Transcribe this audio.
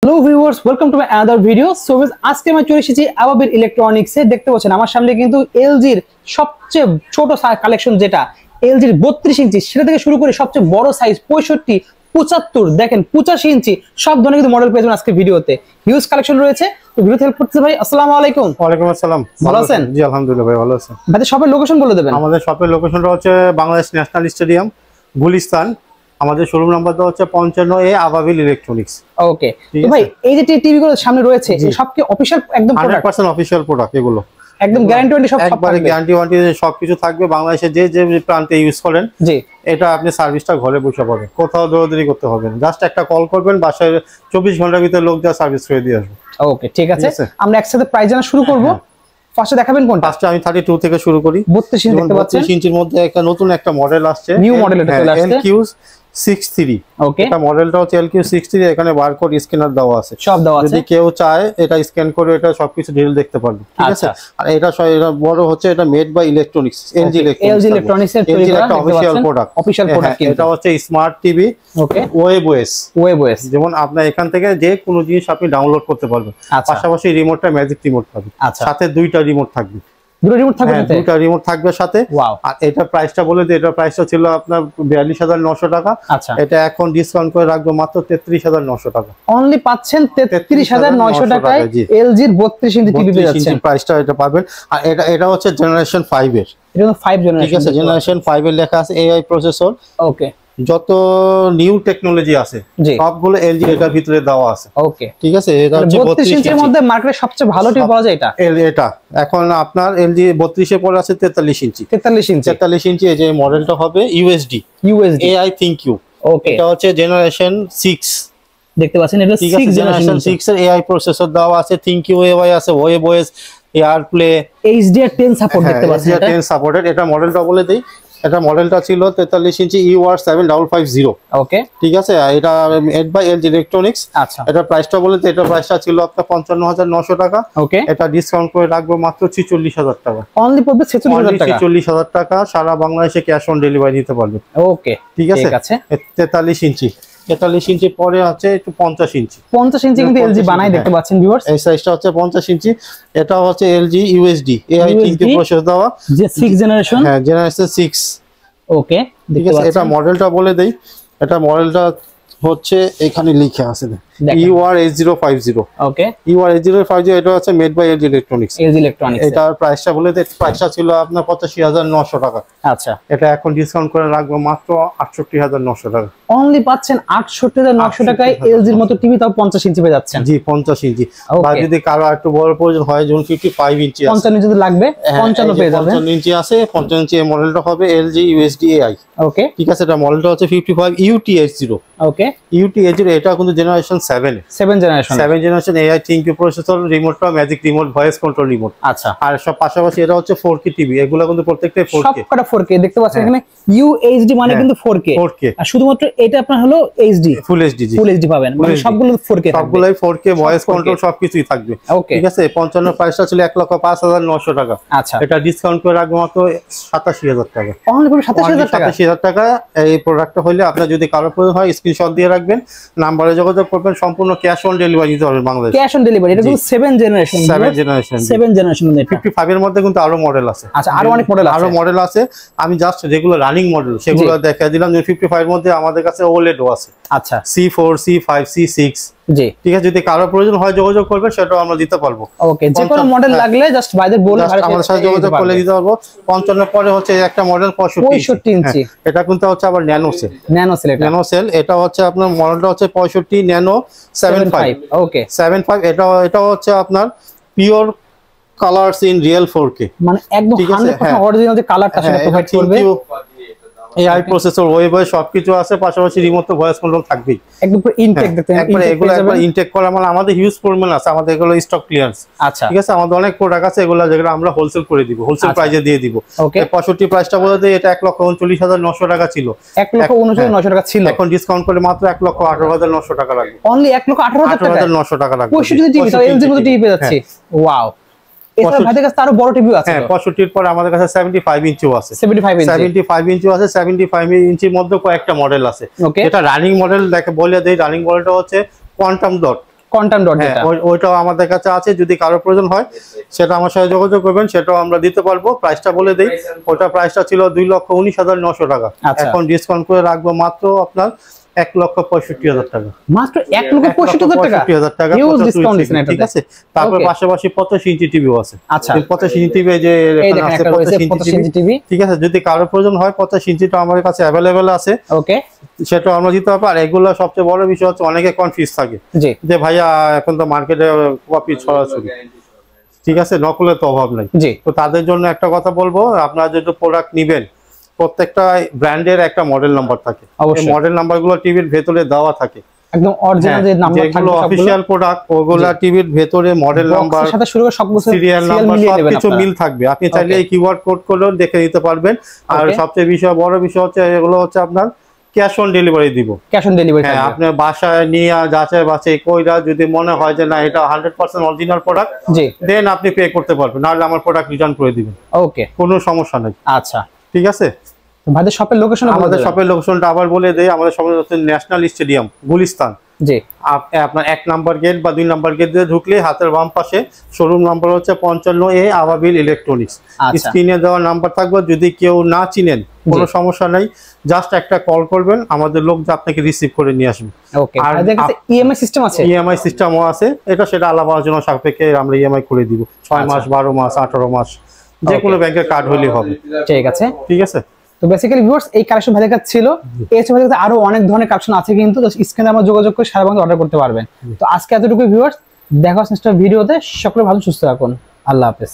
Hello viewers, welcome to my another video. So আজকে আমি চলে এসেছি আবাবির ইলেকট্রনিক্সে। দেখতে পাচ্ছেন আমার সামনে কিন্তু এলজির সবচেয়ে ছোট কালেকশন, যেটা এলজির 32 ইঞ্চি, সেটা থেকে শুরু করে সবচেয়ে বড় সাইজ 65, 75, দেখেন 85 ইঞ্চি, সব ধরনের কিন্তু মডেল পেয়ে যাবেন আজকে ভিডিওতে। হিউজ কালেকশন রয়েছে, তো ভিডিওতে হেল্প করতে ভাই। আসসালামু আলাইকুম। ওয়ালাইকুম আসসালাম। ভালো আছেন? জি আলহামদুলিল্লাহ ভাই, ভালো আছেন। ভাই শপের লোকেশন বলে দেবেন। আমাদের শপের লোকেশনটা হচ্ছে বাংলাদেশ ন্যাশনাল স্টেডিয়াম, গুলিস্তান। আমাদের শোরুম নাম্বারটা হচ্ছে 55A আবাবিল ইলেকট্রনিক্স। ওকে, তো ভাই এই যে টিভি গুলো সামনে রয়েছে, সব কি অফিশিয়াল একদম 100% অফিশিয়াল প্রোডাক্ট এগুলো? একদম গ্যারান্টি ওয়ারেন্টি সব একবারে গ্যারান্টি ওয়ারেন্টি সবকিছু থাকবে। বাংলাদেশে যে যে প্রান্তে ইউজ করেন, জি এটা আপনি সার্ভিসটা ঘরে বসে পাবেন, কোথাও দৌড়াদৌড়ি করতে হবে না। জাস্ট একটা কল করবেন, বাসায় 24 ঘন্টার ভিতরে লোক যা সার্ভিস করে দিয়ে আসবে। ওকে ঠিক আছে, আমরা একসাথে প্রাইস জানা শুরু করব। ফার্স্টে দেখাবেন কোনটা? ফার্স্টে আমি 32 থেকে শুরু করি। 32 ইঞ্চি দেখতে পাচ্ছেন। 32 ইঞ্চির মধ্যে একটা নতুন একটা মডেল আসছে, নিউ মডেল এটা চলে আসছে, LQ63। ওকে, এটা মডেলটা হচ্ছে LQ63। এখানে বারকোড স্ক্যানার দেওয়া আছে, সব দেওয়া আছে। যদি কেউ চায় এটা স্ক্যান করে এটা সবকিছু ডিটেইল দেখতে পারবে, ঠিক আছে। আর এটা বড় হচ্ছে, এটা made by electronics, LG electronics এর তৈরি করা একটা অফিশিয়াল প্রোডাক্ট। এটা হচ্ছে স্মার্ট টিভি, ওকে, ওয়েব ওএস। যেমন আপনি এখান থেকে যে কোনো জিনিস আপনি ডাউনলোড করতে পারবেন। পাশাপাশি রিমোটটা ম্যাজিক রিমোট পাবেন, সাথে দুইটা রিমোট থাকবে। দুটো রিমোট থাকবে সাথে। আর এটা প্রাইসটা বলে দিই, এটা প্রাইসটা ছিল আপনার 42,900 টাকা। এটা এখন ডিসকাউন্ট করে রাখবো মাত্র 33,900 টাকা। অনলি পাচ্ছেন 33,900 টাকায় LG এর 32 ইঞ্চি টিভি পেয়ে যাচ্ছেন। প্রাইসটা এটা পাবেন। আর এটা হচ্ছে জেনারেশন 5 এর, এটা 5 জেনারেশন, ঠিক আছে। জেনারেশন 5 এর লেখা আছে AI প্রসেসর। ওকে, যত নিউ টেকনোলজি আছে সবগুলো LG এটার ভিতরে দেওয়া আছে। ওকে ঠিক আছে, এটা হচ্ছে 32 ইঞ্চির মধ্যে মার্কেটে সবচেয়ে ভালো টিভি পাওয়া যায় এটা। এটা এখন আপনার LG 32 এর পরে আছে 43 ইঞ্চি। 43 ইঞ্চি এই যে মডেলটা হবে USD AI ThinQ। ওকে, এটা হচ্ছে জেনারেশন 6 দেখতে পাচ্ছেন। এটা 6 জেনারেশন 6 এর AI প্রসেসর দেওয়া আছে, ThinQ AI আছে, web OS, airplay, HDR10 support দেখতে পাচ্ছেন। HDR10 supported. এটা মডেলটা বলে দেই, এটা মডেলটা ছিল 43 ইঞ্চি UR7550। ওকে ঠিক আছে, এটা মেড বাই LG ইলেকট্রনিক্স। আচ্ছা, এটা প্রাইসটা বলে দিই, এটা প্রাইসটা ছিল আপনার 55,900 টাকা। ওকে, এটা ডিসকাউন্ট করে রাখবো মাত্র 46,000 টাকা। অনলি পড়বে 46,000 টাকা। সারা বাংলাদেশে ক্যাশ অন ডেলিভারি দিতে পারবে। ওকে ঠিক আছে। 43 ইঞ্চি। 43 ইঞ্চি পরে আছে একটু 50 ইঞ্চি। 50 ইঞ্চি কিন্তু LG বানাই, দেখতে পাচ্ছেন ভিউয়ার্স। এই সাইজটা হচ্ছে 50 ইঞ্চি। এটা হচ্ছে LG USD AI ThinQ processor দেওয়া, যে 6 জেনারেশন। হ্যাঁ, জেনারেশন 6। ওকে ঠিক আছে, এটা মডেলটা বলে দেই। এটা মডেলটা হচ্ছে এখানে লিখে আছে UR8050। ওকে, UR8050। এটা হচ্ছে মেড বাই LG ইলেকট্রনিক্স। এটার প্রাইসটা বলে দেই, প্রাইসটা ছিল আপনার 85,900 টাকা। আচ্ছা, এটা এখন ডিসকাউন্ট করে রাখবো মাত্র 68,900 টাকা। অনলি পাচ্ছেন 68,900 টাকায় LG এর মতো টিভি, তাও 50 ইঞ্চি পেয়ে যাচ্ছেন। জি 50 ইঞ্চি। বা যদি কারো একটু বড় প্রয়োজন হয়, যেমন 55 ইঞ্চি আছে, 55 ইঞ্চি লাগবে, 55 পেয়ে যাবেন। 55 ইঞ্চি আছে, 55 ইঞ্চি। এই মডেলটা হবে LG USD AI। ওকে ঠিক আছে, এটা মডেলটা হচ্ছে 55 UT80। ওকে, UT80। এটা কিন্তু generation 7 generation AI ThinQ processor, রিমোটটা magic remote, voice control remote. আচ্ছা, আর সব পাশাপাশি এটা হচ্ছে 4K টিভি। এগুলো কিন্তু প্রত্যেকটাই 4K, সবকটা 4K দেখতে পাচ্ছেন। এখানে UHD মানে কিন্তু 4K, আর শুধুমাত্র এটা আপনার হলো HD, ফুল HD পাবেন। মানে সবগুলো 4K, সবগুলাই 4K, ভয়েস কন্ট্রোল সবকিছুই থাকবে। ঠিক আছে, 55 প্রাইসটা ছিল 1,05,900 টাকা। আচ্ছা, এটা ডিসকাউন্ট করে রাখবো মাত্র 87,000 টাকা। অনলি 87,000 টাকা। এই প্রোডাক্টটা হলে আপনার যদি কারো প্রয়োজন হয়, স্ক্রিনশট দিয়ে রাখবেন, নাম্বারে যোগাযোগ করবেন, সম্পূর্ণ ক্যাশ অন ডেলিভারি দিতে হবে বাংলাদেশে। Cash on delivery. এটা কিন্তু 7 জেনারেশন। 7 জেনারেশন। 55 এর মধ্যে কিন্তু আরো মডেল আছে। আচ্ছা, আরো অনেক মডেল আছে। আমি জাস্ট যেগুলো রানিং মডেল সেগুলো দেখাই দিলাম। যে 55 এর মধ্যে আমাদের কাছে OLED আছে। আচ্ছা, C4, C5, C6। জি ঠিক আছে, যদি কারো প্রয়োজন হয় যোগাযোগ করবেন, সেটাও আমরা দিতে পারবো। ওকে, যে কোনো মডেল লাগলে জাস্ট বাইরে বলে আমাদের সাথে যোগাযোগ করলে দিতে পারবো। 55 পরে হচ্ছে একটা মডেল 65 ইঞ্চি। এটা কিন্তু হচ্ছে আবার ন্যানো সেল। এটা হচ্ছে আপনার মডেলটা হচ্ছে 65 ন্যানো 75। ওকে 75। এটা হচ্ছে আপনার pure Colors in real 4K, মানে একদম 100% অরিজিনাল যে কালারটা সেটা প্রোভাইড করবে। AI প্রসেসর, ওয়েব সবকিছু আছে, পাশাপাশি রিমোট তো ভয়েস কন্ট্রোল থাকবেই। একদম ইনটেক দেখতে একবার এগুলো একবার ইনটেক করা, মানে আমাদের হিউজ পরিমাণ আছে, আমাদের এগুলো স্টক ক্লিয়ারেন্স। আচ্ছা ঠিক আছে, আমাদের অনেক প্রোডাক্ট আছে এগুলো, যেগুলো আমরা হোলসেল করে দিব, হোলসেল প্রাইসে দিয়ে দিব। ওকে, 65 প্রাইসটা বলে দেই, এটা 1,39,900 টাকা ছিল। 1,39,900 টাকা ছিল, এখন ডিসকাউন্ট করে মাত্র 1,18,900 টাকা লাগবে। অনলি 1,18,900 টাকা লাগবে। 65 টিভি, তাও এলজি মতো টিভি পেয়ে যাচ্ছে। ওয়াও, এছাড়া ভাইদের কাছে আরো বড় টিভিও আছে। হ্যাঁ, 65 এর পরে আমাদের কাছে 75 ইঞ্চিও আছে। 75 ইঞ্চিও আছে। 75 ইঞ্চির মধ্যে কয়েকটা মডেল আছে। এটা রানিং মডেল, দেখে বলে দেই, রানিং মডেলটা হচ্ছে কোয়ান্টাম ডট। কোয়ান্টাম ডট যেটা ওইটাও আমাদের কাছে আছে, যদি কারো প্রয়োজন হয় সেটা আমার সাথে যোগাযোগ করবেন, সেটাও আমরা দিতে পারবো। প্রাইসটা বলে দেই, ওটা প্রাইসটা ছিল 2,19,900 টাকা, এখন ডিসকাউন্ট করে রাখবো মাত্র আপনার 1,65,000 টাকা, মাত্র 1,65,000 টাকা হিউজ ডিসকাউন্ট দিচ্ছেন এটা, ঠিক আছে। তারপর পাশাপাশি 85 ইঞ্চি টিভিও আছে। আচ্ছা 85 ইঞ্চি টিভি যে এখানে আছে 85 ইঞ্চি টিভি, ঠিক আছে। যদি কারো প্রয়োজন হয় 85 ইঞ্চিটা আমার কাছে अवेलेबल আছে, ওকে, সেটা আমরা দিতে পারবো। আর এগুলো সবচেয়ে বড় বিষয় হচ্ছে অনেকে কনফিউজ থাকে যে ভাইয়া এখন তো মার্কেটে কপি ছড়াছড়ি, ঠিক আছে, নকলের তো অভাব নাই। তো তাদের জন্য একটা কথা বলবো, আপনারা যেটা প্রোডাক্ট নিবেন প্রত্যেকটা ব্র্যান্ডের একটা মডেল নাম্বার থাকে, এই মডেল নাম্বারগুলো টিভির ভেতরে দেওয়া থাকে, একদম অরিজিনাল যে নাম্বার থাকবে অফিশিয়াল প্রোডাক্ট, ওগুলা টিভির ভেতরে মডেল নাম্বার সাথে শুরু করে সবকিছু সিরিয়াল নাম্বার সবকিছু মিল থাকবে। আপনি চাইলে এই কিওয়ার্ড কোড করলেও দেখে নিতে পারবেন। আর সবচেয়ে বড় বিষয় হচ্ছে এগুলো হচ্ছে আপনার ক্যাশ অন ডেলিভারি দিব, ক্যাশ অন ডেলিভারি। হ্যাঁ, আপনি বাসায় নিয়ে যাচাই বাছাই কইরা যদি মনে হয় যে না এটা 100% অরিজিনাল প্রোডাক্ট, জি, দেন আপনি পে করতে পারবেন, নাহলে আমার প্রোডাক্ট রিটার্ন করে দিবেন, ওকে, কোনো সমস্যা নাই। আচ্ছা ঠিক আছে। আমাদের শপের লোকেশন, আমাদের শপের লোকেশনটা আবার বলে দেই, আমাদের শপের হচ্ছে ন্যাশনাল স্টেডিয়াম গুলিস্তান, জি। আপনার 1 নাম্বার গেট বা 2 নাম্বার গেট দিয়ে ঢুকলে হাতের বাম পাশে শোরুম নাম্বার হচ্ছে 55A আবাবিল ইলেকট্রনিক্স, স্ক্রিনে দেওয়া নাম্বার থাকবে। যদি কেউ না চিনেন কোনো সমস্যা নাই, জাস্ট একটা কল করবেন, আমাদের লোক যে আপনাকে রিসিভ করে নিয়ে আসবে। ওকে, আর দেখেন ইএমআই সিস্টেম আছে, ইএমআই সিস্টেমও আছে, সেটা আলাদা আলোচনা সাপেক্ষে আমরা ইএমআই করে দিব, 6 মাস 12 মাস 18 মাস, যে কোনো ব্যাংকের কার্ড হলেই হবে। ঠিক আছে, ঠিক আছে। তো বেসিক্যালি ভিউয়ার্স এই কালেকশন ভাইদের কাছে ছিল, এছাড়া ভাইদের কাছে আরো অনেক ধরনের কালেকশন আছে, কিন্তু স্ক্রিনে আমরা যোগাযোগ করে সারা বাংলাদেশে অর্ডার করতে পারবেন। তো আজকে এতটুকু ভিউয়ার্স, দেখা হচ্ছে নেক্সট ভিডিওতে। সকলে ভালো সুস্থ থাকুন, আল্লাহ হাফেজ।